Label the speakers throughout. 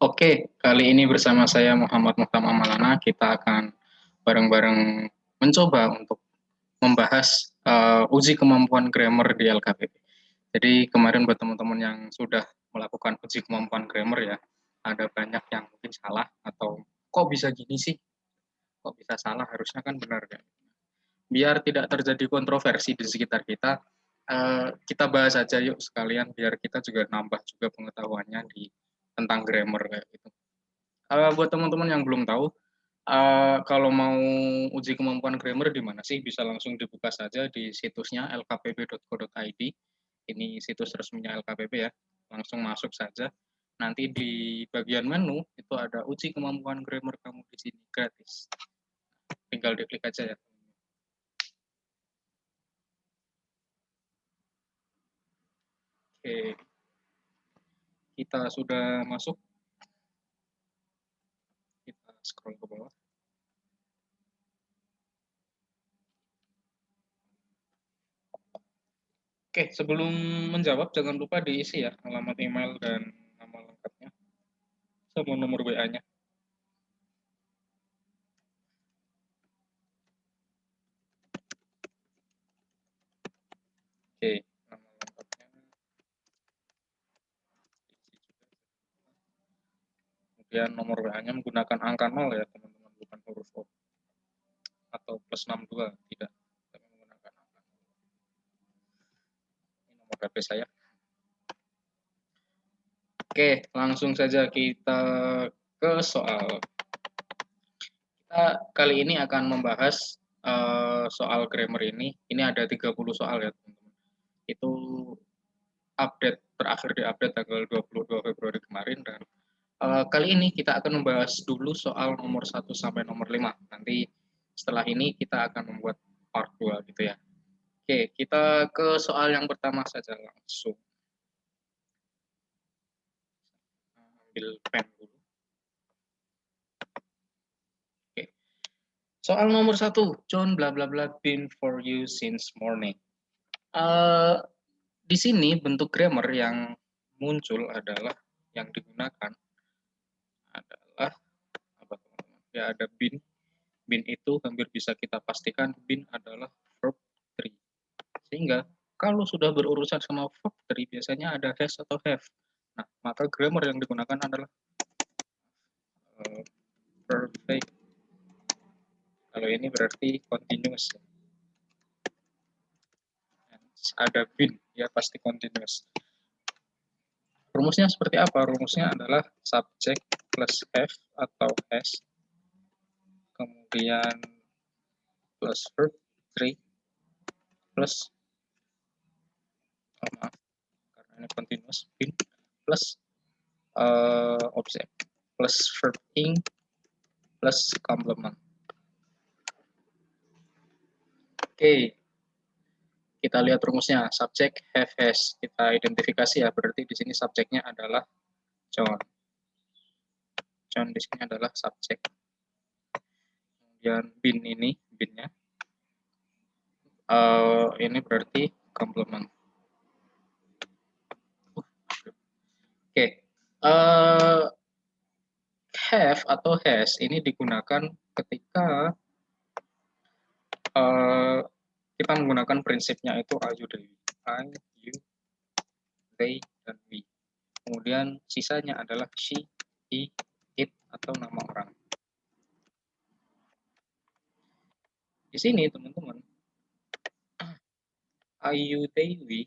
Speaker 1: Oke, kali ini bersama saya Muhammad Muhtam Amalana, kita akan bareng-bareng mencoba untuk membahas uji kemampuan grammar di LKPP. Jadi kemarin buat teman-teman yang sudah melakukan uji kemampuan grammar ya, ada banyak yang mungkin salah atau kok bisa gini sih, kok bisa salah, harusnya kan benar kan. Biar tidak terjadi kontroversi di sekitar kita, kita bahas aja yuk sekalian biar kita juga nambah juga pengetahuannya di tentang grammar kayak gitu. Buat teman-teman yang belum tahu, kalau mau uji kemampuan grammar di mana sih? Bisa langsung dibuka saja di situsnya lkpp.co.id. Ini situs resminya LKPP ya. Langsung masuk saja. Nanti di bagian menu itu ada uji kemampuan grammar kamu di sini gratis. Tinggal diklik aja ya. Oke, kita sudah masuk. Kita scroll ke bawah. Oke, sebelum menjawab jangan lupa diisi ya alamat email dan nama lengkapnya sama nomor WA-nya. Oke, nama lengkapnya kemudian nomor WA-nya menggunakan angka 0 ya teman-teman, bukan huruf O atau plus 62, tidak, tapi menggunakan angka 0. Ini nomor HP saya. Oke, langsung saja kita ke soal. Kita kali ini akan membahas soal grammar ini. Ini ada 30 soal ya teman-teman. Itu update terakhir di update tanggal 22 Februari kemarin, dan kali ini kita akan membahas dulu soal nomor 1 sampai nomor 5. Nanti setelah ini kita akan membuat part 2 gitu ya. Oke, kita ke soal yang pertama saja langsung. Ambil pen dulu. Oke. Soal nomor 1, John bla bla bla been for you since morning. Uh, di sini bentuk grammar yang muncul adalah yang digunakan adalah apa teman-teman? Ya ada been. Been itu hampir bisa kita pastikan been adalah verb 3. Sehingga kalau sudah berurusan sama verb 3 biasanya ada has atau have. Nah, maka grammar yang digunakan adalah perfect. Kalau ini berarti continuous. Ada been, ya pasti continuous. Rumusnya seperti apa? Rumusnya adalah subject plus have atau has, kemudian plus verb 3 plus maaf karena ini continuous, been plus object plus verb ing plus complement. Oke, kita lihat rumusnya. Subject have has kita identifikasi ya, berarti di sini subjeknya adalah John. John di sini adalah subjek. Kemudian been ini been-nya ini berarti complement. Oke, have atau has ini digunakan ketika kita menggunakan prinsipnya itu I, you, they. I, you, they, dan we. Kemudian sisanya adalah she, he, it, atau nama orang. Di sini teman-teman, I, you, they, we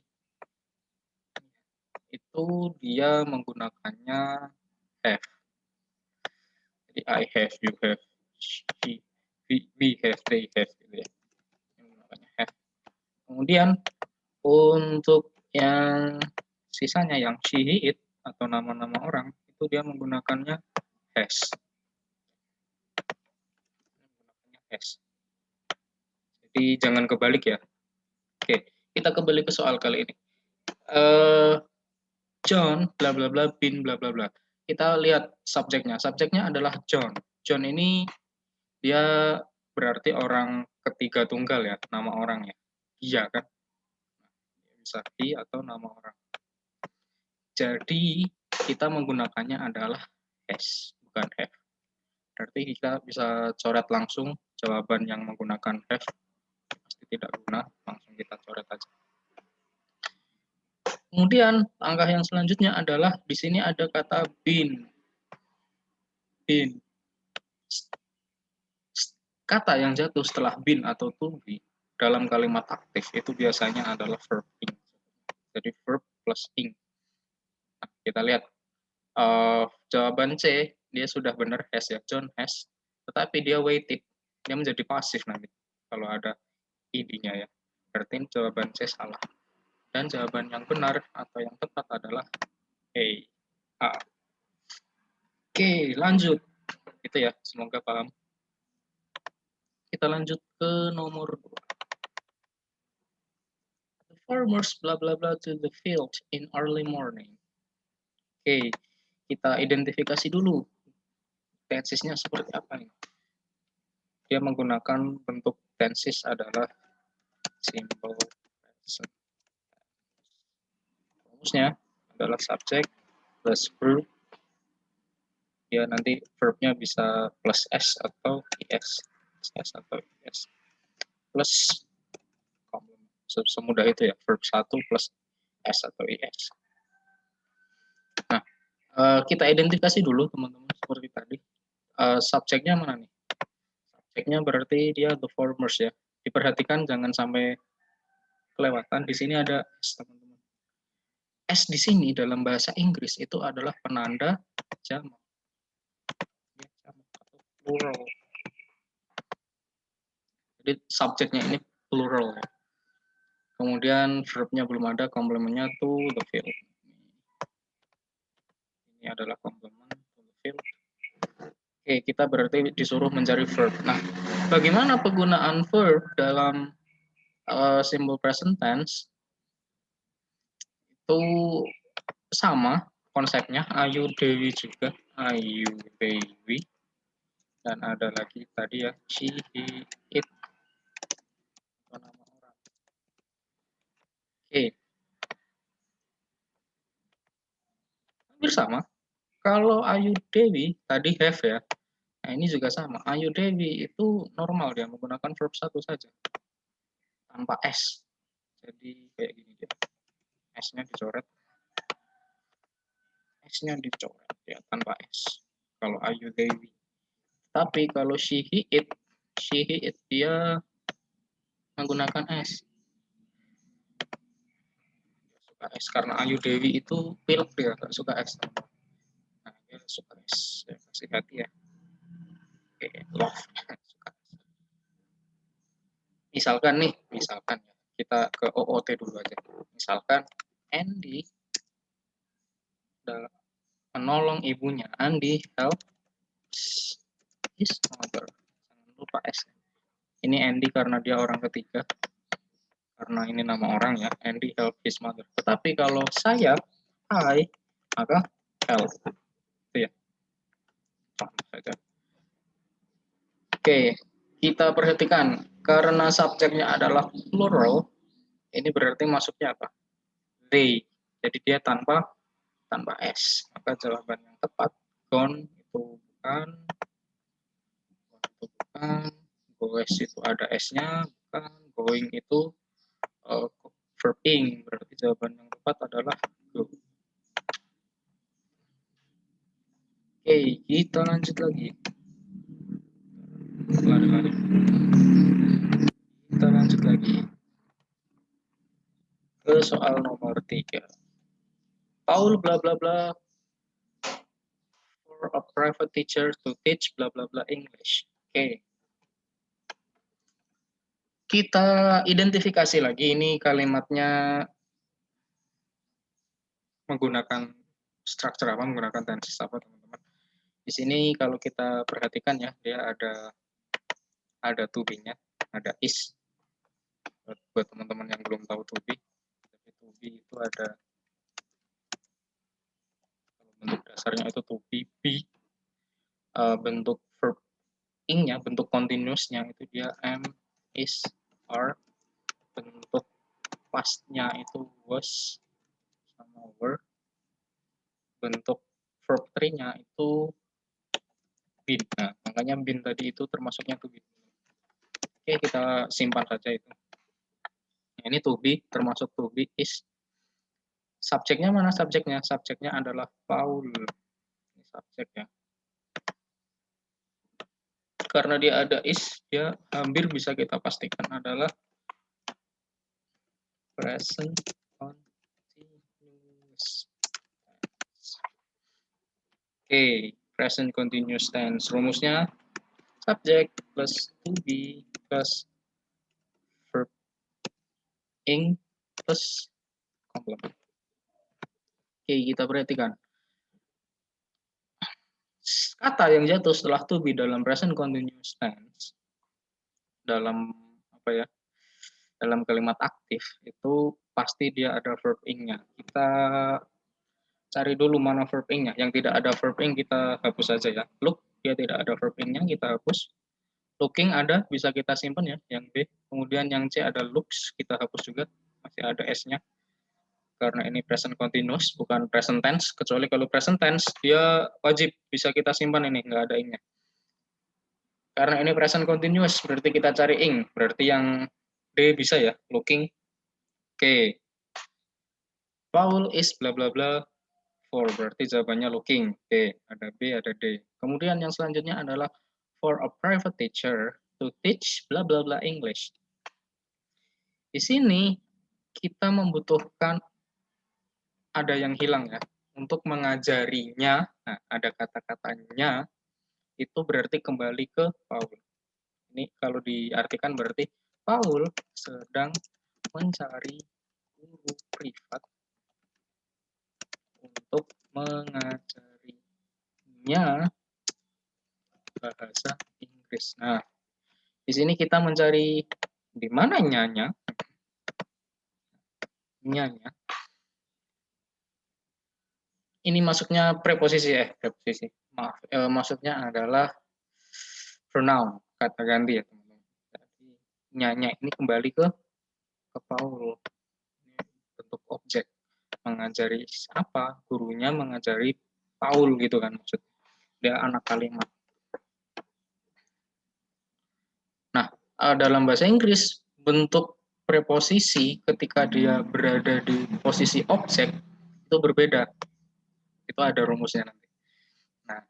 Speaker 1: itu dia menggunakannya have. Jadi I have, you have, she, we have, they have gitu ya. Menggunakannya have. Kemudian untuk yang sisanya yang she, he, it atau nama-nama orang itu dia menggunakannya has. Menggunakannya has. Jadi jangan kebalik ya. Oke, kita kembali ke soal kali ini. John bla bla bla bin bla bla bla. Kita lihat subjeknya. Subjeknya adalah John. John ini dia berarti orang ketiga tunggal ya, nama orang ya. Dia kan. Bisa he atau nama orang. Jadi kita menggunakannya adalah has, bukan have. Berarti kita bisa coret langsung jawaban yang menggunakan have, pasti tidak guna, langsung kita coret aja. Kemudian langkah yang selanjutnya adalah di sini ada kata been. Been. Kata yang jatuh setelah been atau to be dalam kalimat aktif itu biasanya adalah verb ing. Jadi verb plus ing. Nah, kita lihat jawaban C dia sudah benar has ya, John has, tetapi dia waited, dia menjadi pasif nanti kalau ada id-nya ya. Berarti jawaban C salah. Dan jawaban yang benar atau yang tepat adalah A. Oke, lanjut. Itu ya, semoga paham. Kita lanjut ke nomor 2. The farmers bla bla bla to the field in early morning. Oke, kita identifikasi dulu tensisnya seperti apa nih. Dia menggunakan bentuk tensis adalah simple present. Rumusnya adalah subject plus verb. Dia nanti verbnya bisa plus s atau is, s atau is plus complement. Semudah itu ya, verb 1 plus s atau is. Nah, kita identifikasi dulu teman-teman seperti tadi. Subjeknya mana nih? Subjeknya berarti dia the farmers ya. Diperhatikan jangan sampai kelewatan. Di sini ada s teman-teman. S di sini dalam bahasa Inggris itu adalah penanda jamak. Ya, jamak atau plural. Jadi subjeknya ini plural. Kemudian verbnya belum ada, komplementnya to the field. Ini adalah komplement to the field. Oke, kita berarti disuruh mencari verb. Nah, bagaimana penggunaan verb dalam simple present tense? Itu sama konsepnya, Ayu Dewi juga, Ayu Dewi. Dan ada lagi tadi ya, she, he, it, atau nama orang. Oke. Hampir sama. Kalau Ayu Dewi, tadi have ya. Nah, ini juga sama. Ayu Dewi itu normal dia menggunakan verb 1 saja. Tanpa S. Jadi kayak gini dia. S-nya dicoret. S-nya dicoret ya, tanpa S. Kalau Ayu Dewi. Tapi kalau she, he, it dia menggunakan S. Suka S karena Ayu Dewi itu pilek dia, gak suka S. Nah, dia suka S. Ya, kasih hati ya. Oke, love. Suka S. Misalkan nih, misalkan ya, kita ke OOT dulu aja. Misalkan Andy menolong ibunya. Andy helps his mother. Jangan lupa S. Ini Andy karena dia orang ketiga. Karena ini nama orang ya, Andy help his mother. Tetapi kalau saya, I, maka help. Itu ya. Contoh saja. Oke, kita perhatikan. Karena subjeknya adalah plural, ini berarti masuknya apa? They. Jadi dia tanpa S. Maka jawaban yang tepat, gone itu bukan, goes itu ada S-nya, bukan, going itu verb ing, berarti jawaban yang tepat adalah go. Oke, kita lanjut lagi. Lari-lari. Kita lanjut lagi ke soal nomor 3. Paul bla bla bla for a private teacher to teach bla bla bla English. Oke. Kita identifikasi lagi ini kalimatnya menggunakan struktur apa, menggunakan tenses apa teman-teman. Di sini kalau kita perhatikan ya, dia ada to be-nya, ada is. Buat teman-teman yang belum tahu to be, jadi to be itu ada bentuk dasarnya itu to be, bentuk verb ing-nya, bentuk continuous-nya itu dia am, is, are, bentuk past-nya itu was sama were, bentuk verb tree-nya itu been. Nah, makanya been tadi itu termasuknya to be. Oke, kita simpan saja itu. Nah, ini to be, termasuk to be is. Subjeknya mana subjeknya? Subjeknya adalah Paul. Ini subjek ya. Karena dia ada is, dia hampir bisa kita pastikan adalah present continuous. Oke, present continuous tense. Rumusnya subject plus to be plus verb ing plus complement. Oke, kita perhatikan. Kata yang jatuh setelah to be dalam present continuous tense, dalam apa ya, dalam kalimat aktif itu pasti dia ada verb ing-nya. Kita cari dulu mana verb ing-nya. Yang tidak ada verb ing kita hapus saja ya. Look, dia tidak ada verb ing-nya, kita hapus. Looking ada, bisa kita simpan ya, yang B. Kemudian yang C ada looks, kita hapus juga, masih ada S-nya. Karena ini present continuous, bukan present tense. Kecuali kalau present tense, dia wajib bisa kita simpan ini, nggak ada ing-nya. Karena ini present continuous, berarti kita cari ing. Berarti yang D bisa ya, looking. Oke. Paul is bla bla bla for, berarti jawabannya looking. Oke, ada B, ada D. Kemudian yang selanjutnya adalah for a private teacher to teach bla bla bla English. Di sini kita membutuhkan ada yang hilang ya. Untuk mengajarinya, nah ada kata-katanya, itu berarti kembali ke Paul. Ini kalau diartikan berarti Paul sedang mencari guru privat untuk mengajarinya bahasa Inggris. Nah, di sini kita mencari di mana nyanya. Ini masuknya preposisi preposisi. Maaf, maksudnya adalah pronoun, kata ganti ya teman-teman. Jadi nyanya ini kembali ke Paul. Ini bentuk objek. Mengajari apa? Gurunya mengajari Paul gitu kan maksudnya. Dia anak kalimat. Nah, dalam bahasa Inggris bentuk preposisi ketika dia berada di posisi objek itu berbeda. Itu ada rumusnya nanti. Nah,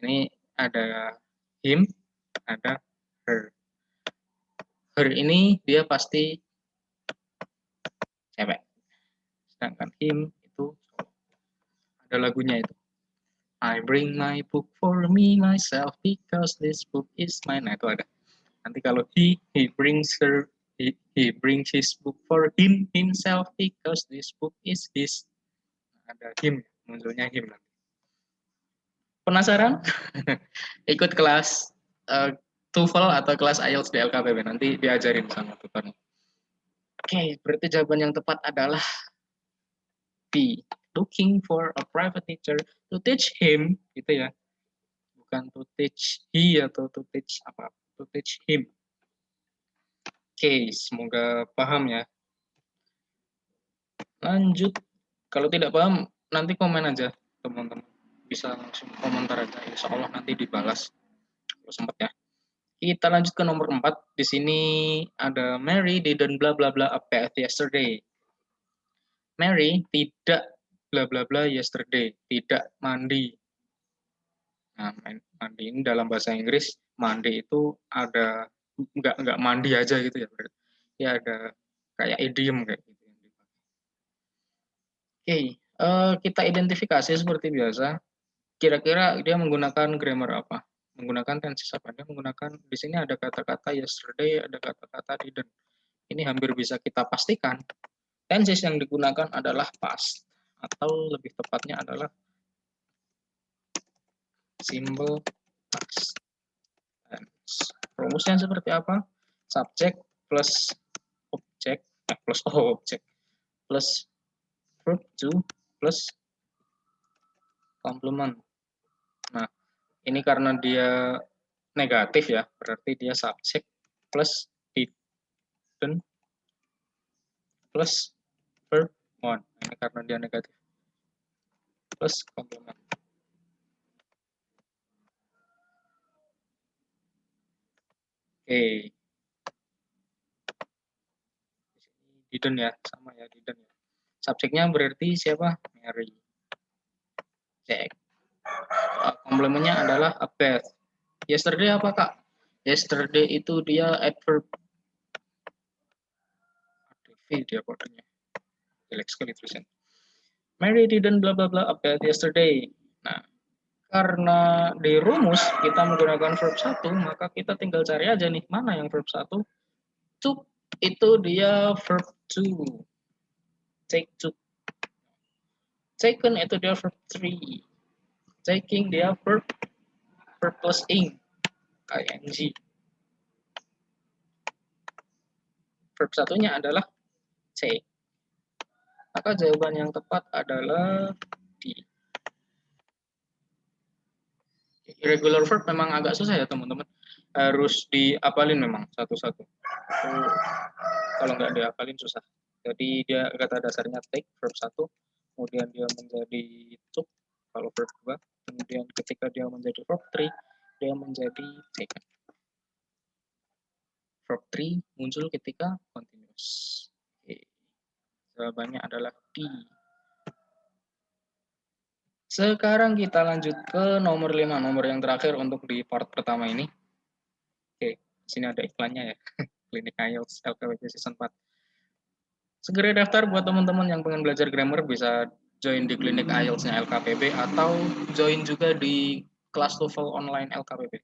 Speaker 1: ini ada him, ada her. Her ini dia pasti cewek. Sedangkan him itu ada lagunya itu. I bring my book for me myself because this book is mine. Nah, itu ada. Nanti kalau he brings her, he brings his book for him himself because this book is his. Nah, ada him, munculnya him nanti. Penasaran? Ikut kelas TOEFL atau kelas IELTS di LKPB, nanti diajarin sama tutornya. Oke, berarti jawaban yang tepat adalah B. Looking for a private teacher to teach him, gitu ya. Bukan to teach he atau to teach apa, to teach him. Oke, semoga paham ya. Lanjut, kalau tidak paham nanti komen aja teman-teman. Bisa langsung komentar aja, insya Allah nanti dibalas kalau sempat ya. Kita lanjut ke nomor 4. Di sini ada Mary didn't bla bla bla a bath yesterday. Mary tidak bla bla bla yesterday, tidak mandi. Nah, mandi ini dalam bahasa Inggris mandi itu ada nggak mandi aja gitu ya, berarti ya ada kayak idiom kayak gitu. Oke, kita identifikasi seperti biasa. Kira-kira dia menggunakan grammar apa? Menggunakan tenses apa? Dia menggunakan, di sini ada kata-kata yesterday, ada kata-kata didn't. Ini hampir bisa kita pastikan tenses yang digunakan adalah past, atau lebih tepatnya adalah simple past tense. Rumusnya seperti apa? Subject plus object, plus object, plus verb to, plus complement. Nah, ini karena dia negatif ya, berarti dia subject plus didn't plus verb one. Ini karena dia negatif plus complement. Oke, didn't ya, sama ya, didn't ya. Subjeknya berarti siapa? Mary. Cek. Komplemennya adalah a bath. Yesterday apa kak? Yesterday itu dia adverb. ADV dia kodenya. Jelek sekali tulisan. Mary didn't bla bla bla a bath yesterday. Nah, karena di rumus kita menggunakan verb 1, maka kita tinggal cari aja nih, mana yang verb 1. Took itu dia verb 2. Take took. Taken itu dia verb 3. Taking dia verb plus ing. ing. Verb satunya adalah take. Maka jawaban yang tepat adalah D. Irregular verb memang agak susah ya teman-teman. Harus diapalin memang satu-satu. Kalau nggak diapalin susah. Jadi dia kata dasarnya take, verb 1. Kemudian dia menjadi took, kalau verb 2. Kemudian ketika dia menjadi verb 3, dia menjadi taken. Verb 3 muncul ketika continuous. Oke. Jawabannya adalah D. Sekarang kita lanjut ke nomor 5, nomor yang terakhir untuk di part pertama ini. Oke, sini ada iklannya ya. Klinik IELTS LKWP Season 4. Segera daftar buat teman-teman yang pengen belajar grammar, bisa join di klinik IELTS-nya LKPB atau join juga di kelas TOEFL online LKPB.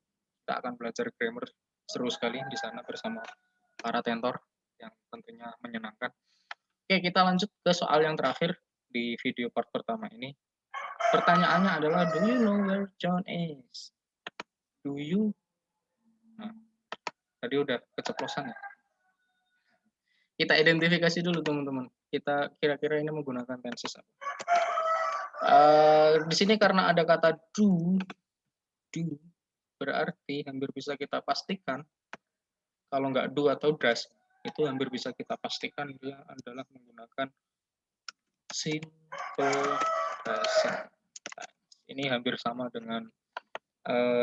Speaker 1: Kita akan belajar grammar seru sekali di sana bersama para tentor yang tentunya menyenangkan. Oke, kita lanjut ke soal yang terakhir di video part pertama ini. Pertanyaannya adalah, do you know where John is? Do you? Nah, tadi udah keceplosan ya. Kita identifikasi dulu teman-teman. Kita kira-kira ini menggunakan tenses apa. Di sini karena ada kata do berarti hampir bisa kita pastikan kalau nggak do atau does, itu hampir bisa kita pastikan dia adalah menggunakan simple present. Ini hampir sama dengan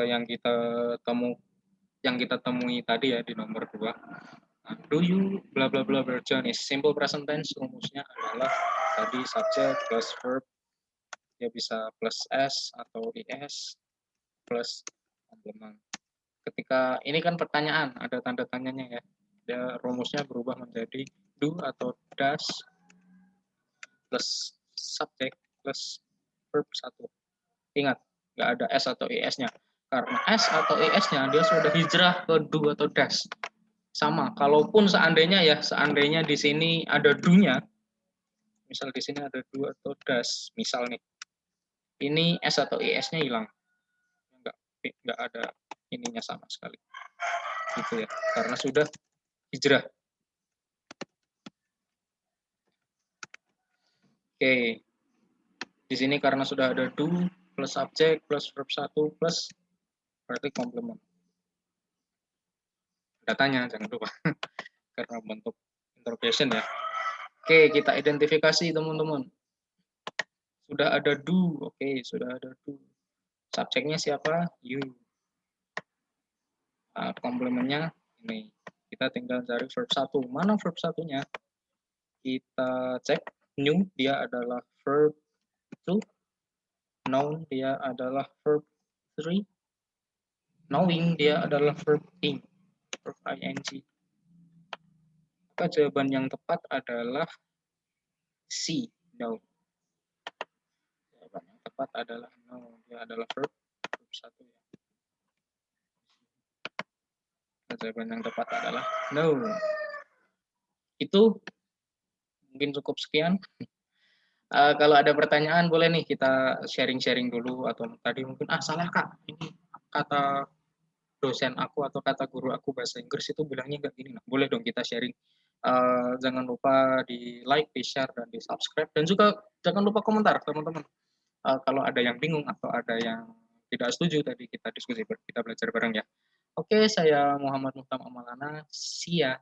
Speaker 1: yang kita temui tadi ya di nomor 2. Nah, do you bla bla bla John is simple present tense, rumusnya adalah tadi subject plus verb, dia bisa plus s atau es plus komplement. Ketika ini kan pertanyaan, ada tanda tanyanya ya. Dia rumusnya berubah menjadi do atau does plus subject plus verb 1. Ingat, nggak ada S atau ES-nya. Karena S atau ES-nya dia sudah hijrah ke do atau does. Sama, kalaupun seandainya di sini ada do-nya, misal di sini ada do atau does, misal nih, ini S atau ES-nya hilang. Nggak ada ininya sama sekali. Gitu ya, karena sudah hijrah. Oke, di sini karena sudah ada do plus subjek plus verb 1 plus berarti komplement. Datanya jangan lupa karena bentuk interrogation ya. Oke, kita identifikasi teman-teman. Sudah ada do, oke, sudah ada do. Subjeknya siapa? You. Komplementnya ini. Kita tinggal cari verb 1. Mana verb 1-nya? Kita cek. New dia adalah verb 2. Known dia adalah verb 3. Knowing dia adalah verb ing. Verb ing. Maka jawaban yang tepat adalah C. No. Jawaban yang tepat adalah no. Dia adalah verb 1 ya. Jawaban yang tepat adalah no. Itu mungkin cukup sekian. Kalau ada pertanyaan boleh nih kita sharing-sharing dulu, atau tadi mungkin salah kak, ini kata dosen aku atau kata guru aku bahasa Inggris itu bilangnya nggak gini. Nah, boleh dong kita sharing. Jangan lupa di like, di share, dan di subscribe, dan juga jangan lupa komentar teman-teman. Kalau ada yang bingung atau ada yang tidak setuju tadi kita diskusi, kita belajar bareng ya. Oke, saya Muhammad Muhtam Amalana. See ya.